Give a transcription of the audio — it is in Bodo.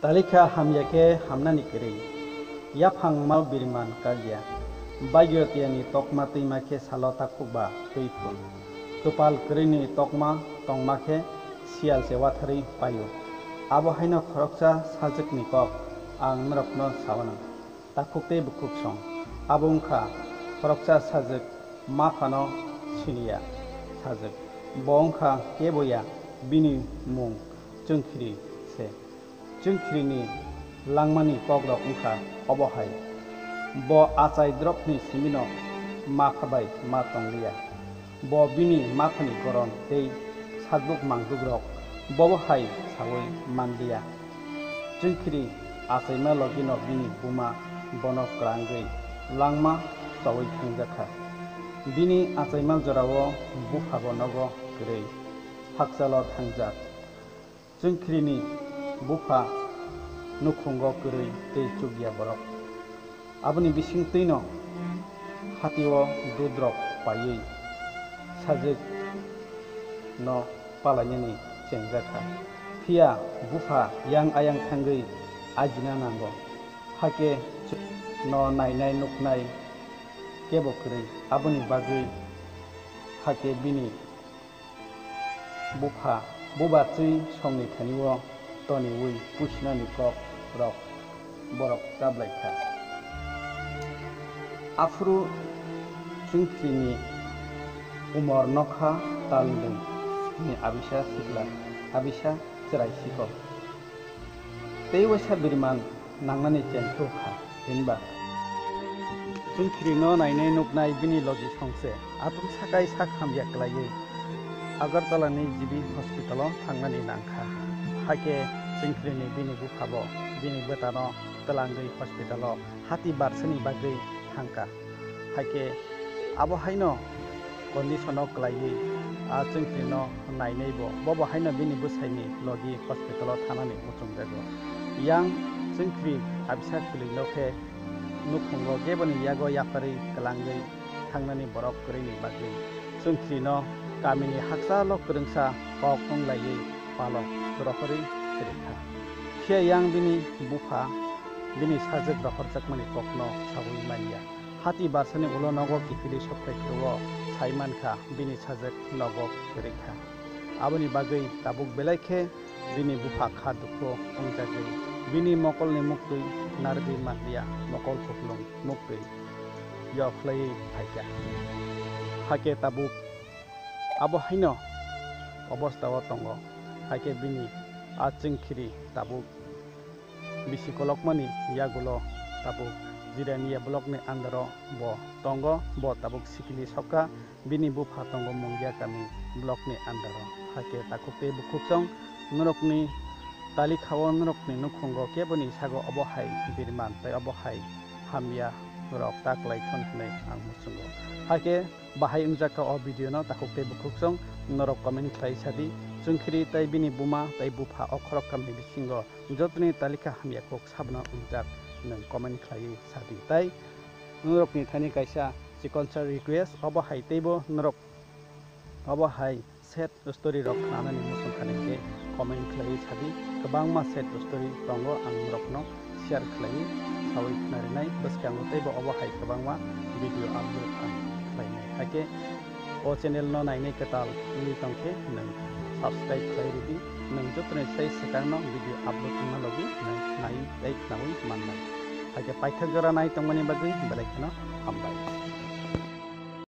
Talika hamyake hamnani kiri. Ya phangmal birman kagya. Bagyotiani tokma tuimake salota kuba tuipul. Tupal kirini tokma tongmake sial se wathari payo. Abo haino khoroksa sajikni kok ang nrokno sawana. Takukte bukuk song. Abungkha khoroksa sajik mafano siniya sajik. Bongkha keboya bini mung jungkhiri se. Jungkhirini langmani kogrok ungkha obohai. Bo achai dropni simino maphabai ma tongliya. Bo bini maphani koron tei sadbuk mangdugrok bobohai sawoi mandiya. Jungkhiri achaima logino bini buma bono krangui langma sawoi thangjakha. Bini achaima jorao buphabo nogo gurui hakchalo thangjak. Jungkhirini bufa nukhungo gurui tei chugya borok. Aboni bisingtino hatio dudrok payui sajik no palayani chengjaka. Phia bufa yang ayang thangui ajina nango. Hake no nainai nuknai kebo gurui aboni bagui hake bini bufa buba chui somni thaniwo toni ui pusnani kok rok borok tablaikha. Afru jungkhrini umor nokha talung ni abisa sikla abisa cerai siko. Tei wasa birman nangnani chenthukha hinba. Jungkhri no nainai nuknai bini logi songse atum sakai sakham yaklaye Agartala ni jibi hospital thangnani nangkha. Hake jungkhrini bini buphabo bini betano telangui hospital hati barsani bagui thangka. Hake abo haino condition klaye a jungkhrino nainai bo bobo haino bini busaini logi hospital thanani muchungjago. Yang jungkhri abisa khulinoke nukhungo geboni yago yapari kelangui thangnani borok kurini bagui jungkhrino kamini haksalo kurungsa kok onglaye palo rohori sirikha. Khia yang bini bufa bini sajik rohorjakmani kokno sabui mania. Hati barsani ulo nogo kifili sopkai kruwo saimankha bini sajik nogo sirikha. Aboni bagui tabuk belaikhe bini bufa kha dukho ongjagui. Bini mokolni muktui nargi mandia mokol kuplung muktui yoklai haika. Hake tabuk abo haino obostawo tongo. Hake bini a jungkhri tabuk bisi kolokmani yagulo tabuk jirania blokni andaro bo tongo bo tabuk sikili soka bini bufa tongo mungya kami blokni andaro. Hake takukte bukuksong nurokni talikhawo nurokni nukhungo keboni sago obohai birman tai obohai hamya rok taklai thon hnai ang musungo. Hake bahai ungjaka o video no takukte bukuksong norok comment khlai sadi jungkhri tai bini buma tai bufa okhorok kamni bisingo jotni talika hamya kok sabna ungjak nang comment khlai sadi tai norokni thani kaisa sponsor request obohai teibo norok obohai set story rok nanani musungkhani ke comment khlai sadi kwbangma set story tongo ang norokno share khlai sawai khnarinai baskango teibo obohai kwbangma video upload ang khlainai. Hake o channel no nainai katal ni tongkhe nang subscribe khlai redi nang jotne sai sekangno video upload na logi nang nai dai nawi mannai. Hake paithak jora nai tongmani bagui belaikno